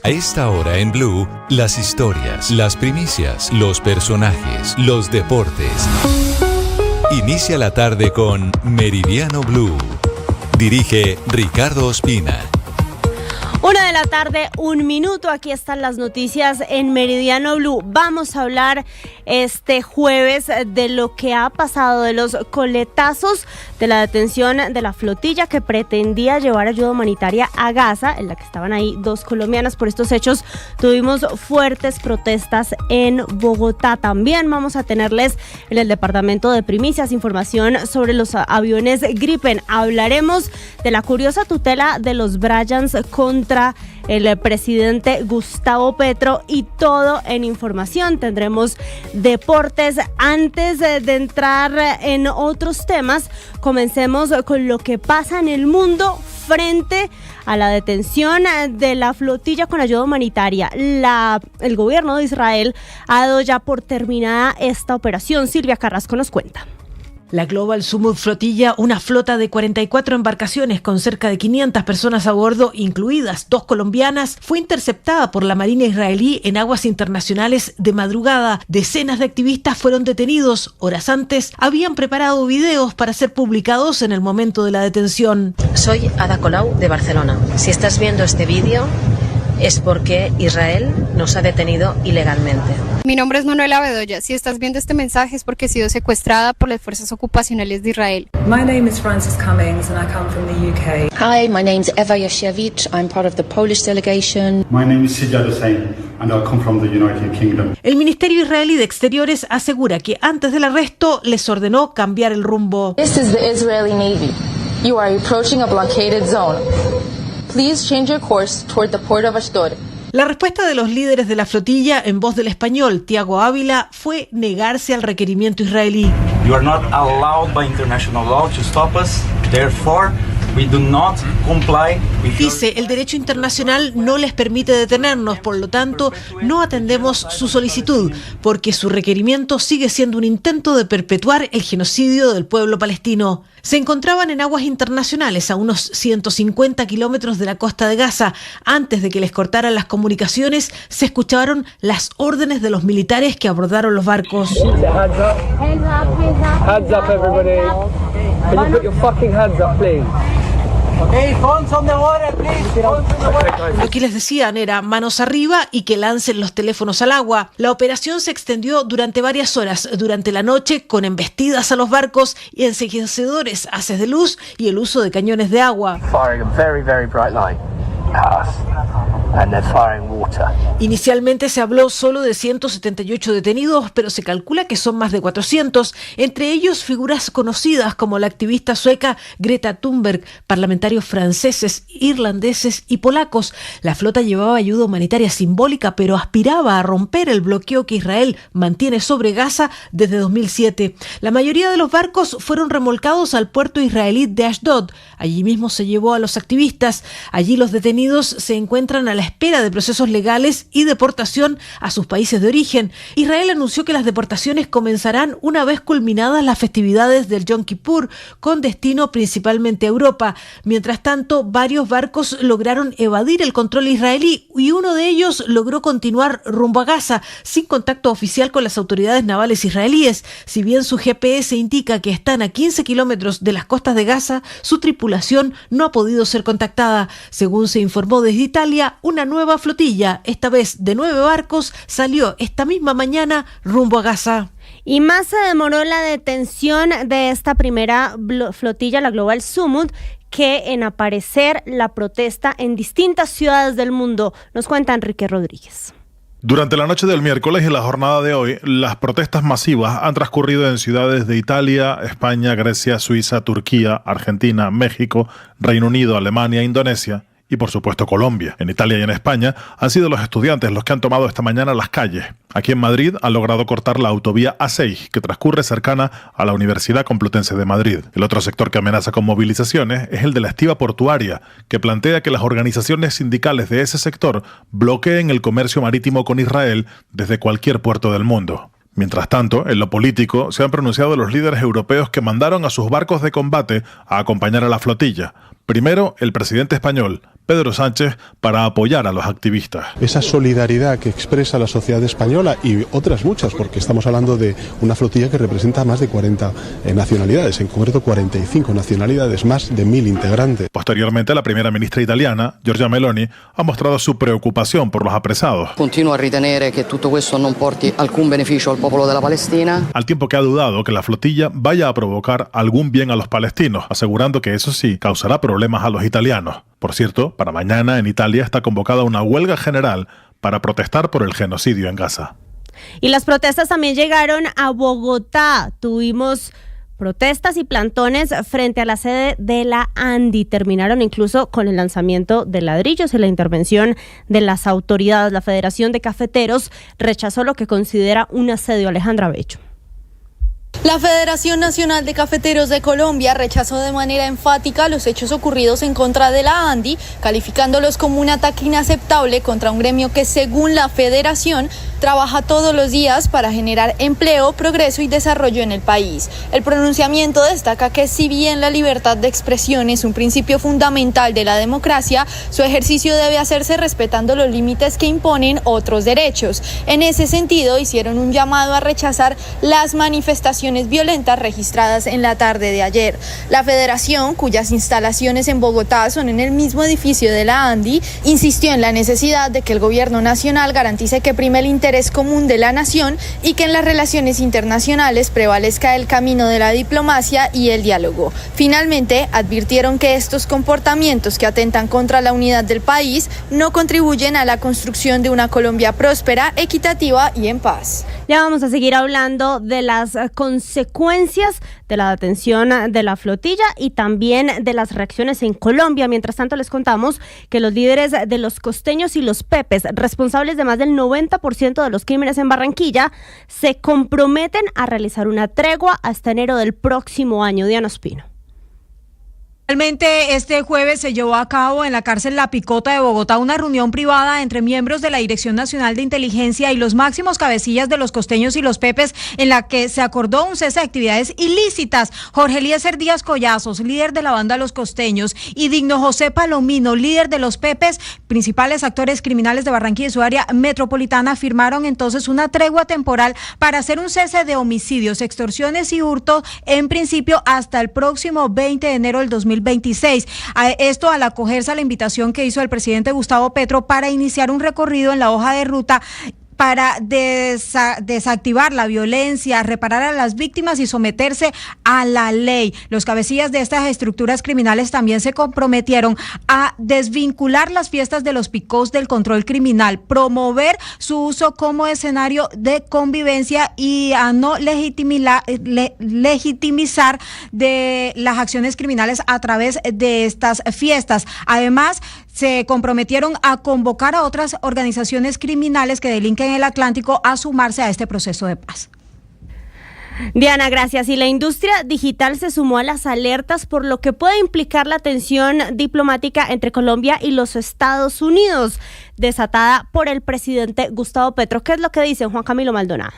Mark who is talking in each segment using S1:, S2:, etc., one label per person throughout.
S1: A esta hora en Blue, las historias, las primicias, los personajes, los deportes. Inicia la tarde con Meridiano Blue. Dirige Ricardo Ospina.
S2: 1:01 p.m. Aquí están las noticias en Meridiano Blue. Vamos a hablar este jueves de lo que ha pasado, de los coletazos de la detención de la flotilla que pretendía llevar ayuda humanitaria a Gaza, en la que estaban ahí 2 colombianas. Por estos hechos tuvimos fuertes protestas en Bogotá. También vamos a tenerles en el departamento de primicias información sobre los aviones Gripen. Hablaremos de la curiosa tutela de los Bryans contra el presidente Gustavo Petro y todo en información. Tendremos deportes. Antes de entrar en otros temas, comencemos con lo que pasa en el mundo frente a la detención de la flotilla con ayuda humanitaria. El gobierno de Israel ha dado ya por terminada esta operación. Silvia Carrasco nos cuenta.
S3: La Global Summit Flotilla, una flota de 44 embarcaciones con cerca de 500 personas a bordo, incluidas 2 colombianas, fue interceptada por la Marina israelí en aguas internacionales de madrugada. Decenas de activistas fueron detenidos. Horas antes, habían preparado videos para ser publicados en el momento de la detención.
S4: Soy Ada Colau de Barcelona. Si estás viendo este vídeo, es porque Israel nos ha detenido ilegalmente.
S5: Mi nombre es Manuela Bedoya. Si estás viendo este mensaje es porque he sido secuestrada por las fuerzas ocupacionales de Israel.
S6: My name is Frances Cummings and I come from the UK.
S7: Hi, my name is Eva Yashevich. I'm part of the Polish delegation.
S8: My name is Sijad Hussain and I come from the United Kingdom.
S3: El Ministerio Israelí de Exteriores asegura que antes del arresto les ordenó cambiar el rumbo.
S9: This is the Israeli Navy. You are approaching a blockaded zone. Please change your course toward the port of Ashdod.
S3: La respuesta de los líderes de la flotilla, en voz del español Tiago Ávila, fue negarse al requerimiento israelí.
S10: You are not allowed by international law to stop us. Therefore, we do not comply with
S3: Dice, el derecho internacional no les permite detenernos, por lo tanto, no atendemos su solicitud, porque su requerimiento sigue siendo un intento de perpetuar el genocidio del pueblo palestino. Se encontraban en aguas internacionales a unos 150 kilómetros de la costa de Gaza. Antes de que les cortaran las comunicaciones, se escucharon las órdenes de los militares que abordaron los barcos.
S11: Hands up, everybody. Can you put your fucking hands up, please? Okay, phones on the water, please.
S3: Lo que les decían era manos arriba y que lancen los teléfonos al agua. La operación se extendió durante varias horas durante la noche, con embestidas a los barcos y enseguecedores haces de luz y el uso de cañones de agua.
S11: Firing a very, very bright light at us. And they're firing water.
S3: Inicialmente se habló solo de 178 detenidos, pero se calcula que son más de 400, entre ellos figuras conocidas como la activista sueca Greta Thunberg, parlamentarios franceses, irlandeses y polacos. La flota llevaba ayuda humanitaria simbólica, pero aspiraba a romper el bloqueo que Israel mantiene sobre Gaza desde 2007. La mayoría de los barcos fueron remolcados al puerto israelí de Ashdod. Allí mismo se llevó a los activistas. Allí los detenidos se encuentran a la espera de procesos legales y deportación a sus países de origen. Israel anunció que las deportaciones comenzarán una vez culminadas las festividades del Yom Kippur, con destino principalmente a Europa. Mientras tanto, varios barcos lograron evadir el control israelí y uno de ellos logró continuar rumbo a Gaza, sin contacto oficial con las autoridades navales israelíes. Si bien su GPS indica que están a 15 kilómetros de las costas de Gaza, su tripulación no ha podido ser contactada. Según se informó desde Italia, una nueva flotilla, esta vez de 9 barcos, salió esta misma mañana rumbo a Gaza.
S2: Y más se demoró la detención de esta primera flotilla, la Global Summit, que en aparecer la protesta en distintas ciudades del mundo. Nos cuenta Enrique Rodríguez.
S12: Durante la noche del miércoles y la jornada de hoy, las protestas masivas han transcurrido en ciudades de Italia, España, Grecia, Suiza, Turquía, Argentina, México, Reino Unido, Alemania, Indonesia y por supuesto Colombia. En Italia y en España han sido los estudiantes los que han tomado esta mañana las calles. Aquí en Madrid han logrado cortar la autovía A6, que transcurre cercana a la Universidad Complutense de Madrid. El otro sector que amenaza con movilizaciones es el de la estiba portuaria, que plantea que las organizaciones sindicales de ese sector bloqueen el comercio marítimo con Israel desde cualquier puerto del mundo. Mientras tanto, en lo político, se han pronunciado los líderes europeos que mandaron a sus barcos de combate a acompañar a la flotilla. Primero, el presidente español, Pedro Sánchez, para apoyar a los activistas.
S13: Esa solidaridad que expresa la sociedad española y otras muchas, porque estamos hablando de una flotilla que representa más de 40 nacionalidades, en concreto 45 nacionalidades, más de 1.000 integrantes.
S12: Posteriormente, la primera ministra italiana, Giorgia Meloni, ha mostrado su preocupación por los apresados.
S14: Continúo a ritenere que todo esto no porti algún beneficio al pueblo de la Palestina.
S12: Al tiempo que ha dudado que la flotilla vaya a provocar algún bien a los palestinos, asegurando que eso sí causará problemas a los italianos. Por cierto, para mañana en Italia está convocada una huelga general para protestar por el genocidio en Gaza.
S2: Y las protestas también llegaron a Bogotá. Tuvimos protestas y plantones frente a la sede de la ANDI. Terminaron incluso con el lanzamiento de ladrillos y la intervención de las autoridades. La Federación de Cafeteros rechazó lo que considera un asedio. Alejandra Bello.
S15: La Federación Nacional de Cafeteros de Colombia rechazó de manera enfática los hechos ocurridos en contra de la ANDI, calificándolos como un ataque inaceptable contra un gremio que, según la Federación, trabaja todos los días para generar empleo, progreso y desarrollo en el país. El pronunciamiento destaca que si bien la libertad de expresión es un principio fundamental de la democracia, su ejercicio debe hacerse respetando los límites que imponen otros derechos. En ese sentido, hicieron un llamado a rechazar las manifestaciones violentas registradas en la tarde de ayer. La Federación, cuyas instalaciones en Bogotá son en el mismo edificio de la ANDI, insistió en la necesidad de que el gobierno nacional garantice que prime el interés común de la nación y que en las relaciones internacionales prevalezca el camino de la diplomacia y el diálogo. Finalmente, advirtieron que estos comportamientos que atentan contra la unidad del país no contribuyen a la construcción de una Colombia próspera, equitativa y en paz.
S2: Ya vamos a seguir hablando de las consecuencias de la detención de la flotilla y también de las reacciones en Colombia. Mientras tanto, les contamos que los líderes de los costeños y los pepes, responsables de más del 90% de los crímenes en Barranquilla, se comprometen a realizar una tregua hasta enero del próximo año. Diana Ospino.
S16: Finalmente, este jueves se llevó a cabo en la cárcel La Picota de Bogotá una reunión privada entre miembros de la Dirección Nacional de Inteligencia y los máximos cabecillas de los costeños y los pepes, en la que se acordó un cese de actividades ilícitas. Jorge Eliezer Díaz Collazos, líder de la banda Los Costeños, y Digno José Palomino, líder de los pepes, principales actores criminales de Barranquilla y su área metropolitana, firmaron entonces una tregua temporal para hacer un cese de homicidios, extorsiones y hurto, en principio hasta el próximo 20 de enero del 2026. Esto al acogerse a la invitación que hizo el presidente Gustavo Petro para iniciar un recorrido en la hoja de ruta para desactivar la violencia, reparar a las víctimas y someterse a la ley. Los cabecillas de estas estructuras criminales también se comprometieron a desvincular las fiestas de los picos del control criminal, promover su uso como escenario de convivencia y a no legitimizar de las acciones criminales a través de estas fiestas. Además, se comprometieron a convocar a otras organizaciones criminales que delinquen en el Atlántico a sumarse a este proceso de paz.
S2: Diana, gracias. Y la industria digital se sumó a las alertas por lo que puede implicar la tensión diplomática entre Colombia y los Estados Unidos, desatada por el presidente Gustavo Petro. ¿Qué es lo que dice Juan Camilo Maldonado?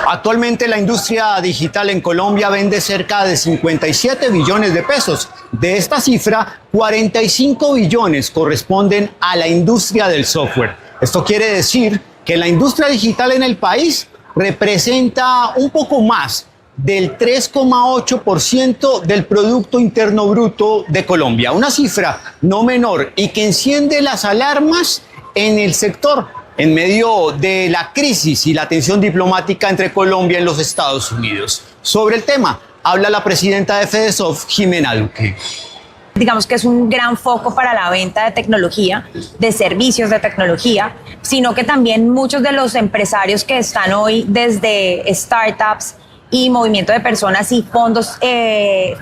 S17: Actualmente la industria digital en Colombia vende cerca de 57 billones de pesos. De esta cifra, 45 billones corresponden a la industria del software. Esto quiere decir que la industria digital en el país representa un poco más del 3,8% del Producto Interno Bruto de Colombia. Una cifra no menor y que enciende las alarmas en el sector en medio de la crisis y la tensión diplomática entre Colombia y los Estados Unidos. Sobre el tema, habla la presidenta de FEDESOF, Jimena Duque.
S18: Digamos que es un gran foco para la venta de tecnología, de servicios de tecnología, sino que también muchos de los empresarios que están hoy desde startups y movimiento de personas y fondos de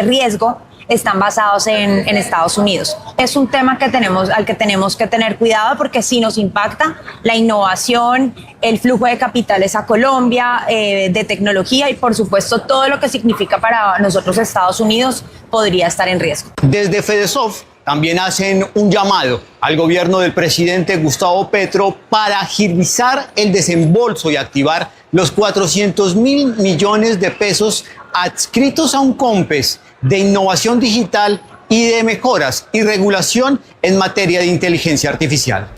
S18: riesgo están basados en Estados Unidos. Es un tema al que tenemos que tener cuidado porque sí nos impacta la innovación, el flujo de capitales a Colombia, de tecnología y por supuesto todo lo que significa para nosotros Estados Unidos podría estar en riesgo.
S17: Desde FEDESOF también hacen un llamado al gobierno del presidente Gustavo Petro para agilizar el desembolso y activar los 400.000 millones de pesos adscritos a un COMPES de innovación digital y de mejoras y regulación en materia de inteligencia artificial.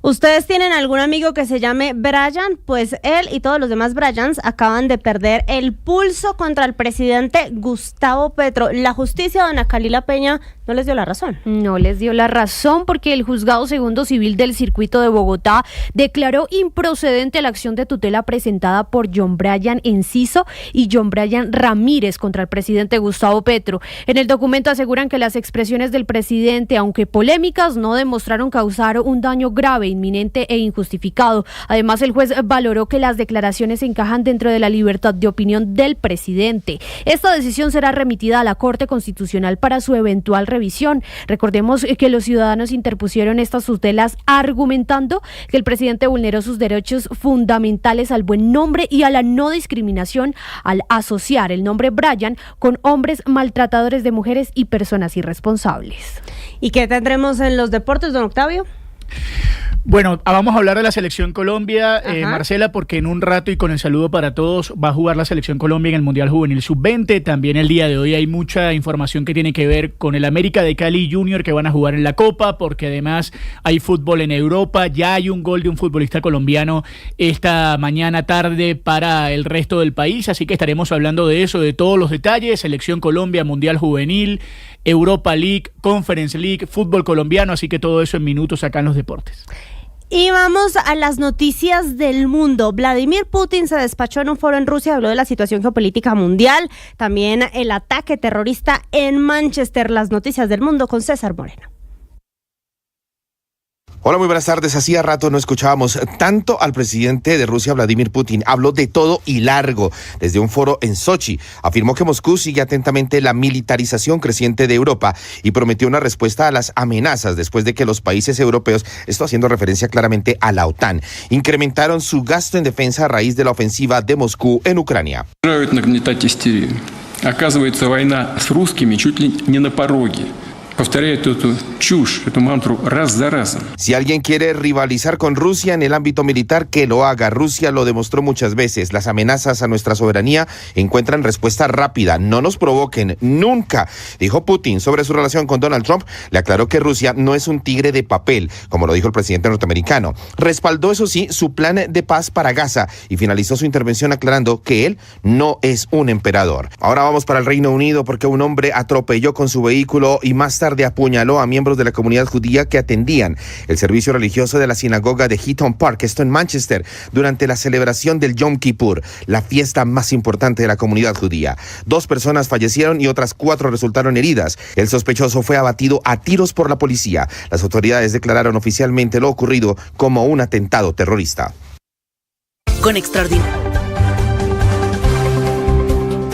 S2: ¿Ustedes tienen algún amigo que se llame Brian? Pues él y todos los demás Bryans acaban de perder el pulso contra el presidente Gustavo Petro. La justicia, doña Kalila Peña, no les dio la razón.
S19: No les dio la razón porque el Juzgado Segundo Civil del Circuito de Bogotá declaró improcedente la acción de tutela presentada por John Brian Enciso y John Brian Ramírez contra el presidente Gustavo Petro. En el documento aseguran que las expresiones del presidente, aunque polémicas, no demostraron causar un daño grave, inminente e injustificado. Además, el juez valoró que las declaraciones encajan dentro de la libertad de opinión del presidente. Esta decisión será remitida a la Corte Constitucional para su eventual revisión. Recordemos que los ciudadanos interpusieron estas tutelas argumentando que el presidente vulneró sus derechos fundamentales al buen nombre y a la no discriminación al asociar el nombre Brian con hombres maltratadores de mujeres y personas irresponsables.
S2: ¿Y qué tendremos en los deportes, don Octavio?
S20: Bueno, vamos a hablar de la Selección Colombia, Marcela, porque en un rato y con el saludo para todos va a jugar la Selección Colombia en el Mundial Juvenil Sub-20. También el día de hoy hay mucha información que tiene que ver con el América de Cali Junior que van a jugar en la Copa, porque además hay fútbol en Europa. Ya hay un gol de un futbolista colombiano esta mañana tarde para el resto del país, así que estaremos hablando de eso, de todos los detalles. Selección Colombia, Mundial Juvenil, Europa League, Conference League, fútbol colombiano, así que todo eso en minutos acá en los deportes.
S2: Y vamos a las noticias del mundo. Vladimir Putin se despachó en un foro en Rusia, habló de la situación geopolítica mundial, también el ataque terrorista en Manchester. Las noticias del mundo con César Moreno.
S21: Hola, muy buenas tardes. Hacía rato no escuchábamos tanto al presidente de Rusia, Vladimir Putin. Habló de todo y largo desde un foro en Sochi. Afirmó que Moscú sigue atentamente la militarización creciente de Europa y prometió una respuesta a las amenazas después de que los países europeos, esto haciendo referencia claramente a la OTAN, incrementaron su gasto en defensa a raíz de la ofensiva de Moscú en Ucrania.
S22: Оказывается, война с русскими чуть ли не на пороге. Повторяю эту чушь, эту мантру раз за разом.
S21: Si alguien quiere rivalizar con Rusia en el ámbito militar, que lo haga. Rusia lo demostró muchas veces. Las amenazas a nuestra soberanía encuentran respuesta rápida. No nos provoquen, nunca. Dijo Putin sobre su relación con Donald Trump. Le aclaró que Rusia no es un tigre de papel, como lo dijo el presidente norteamericano. Respaldó, eso sí, su plan de paz para Gaza y finalizó su intervención aclarando que él no es un emperador. Ahora vamos para el Reino Unido porque un hombre atropelló con su vehículo y más tarde apuñaló a miembros de la comunidad judía que atendían el servicio religioso de la sinagoga de Heaton Park, esto en Manchester, durante la celebración del Yom Kippur, la fiesta más importante de la comunidad judía. 2 personas fallecieron y otras 4 resultaron heridas. El sospechoso fue abatido a tiros por la policía. Las autoridades declararon oficialmente lo ocurrido como un atentado terrorista.
S23: Con extraordinario.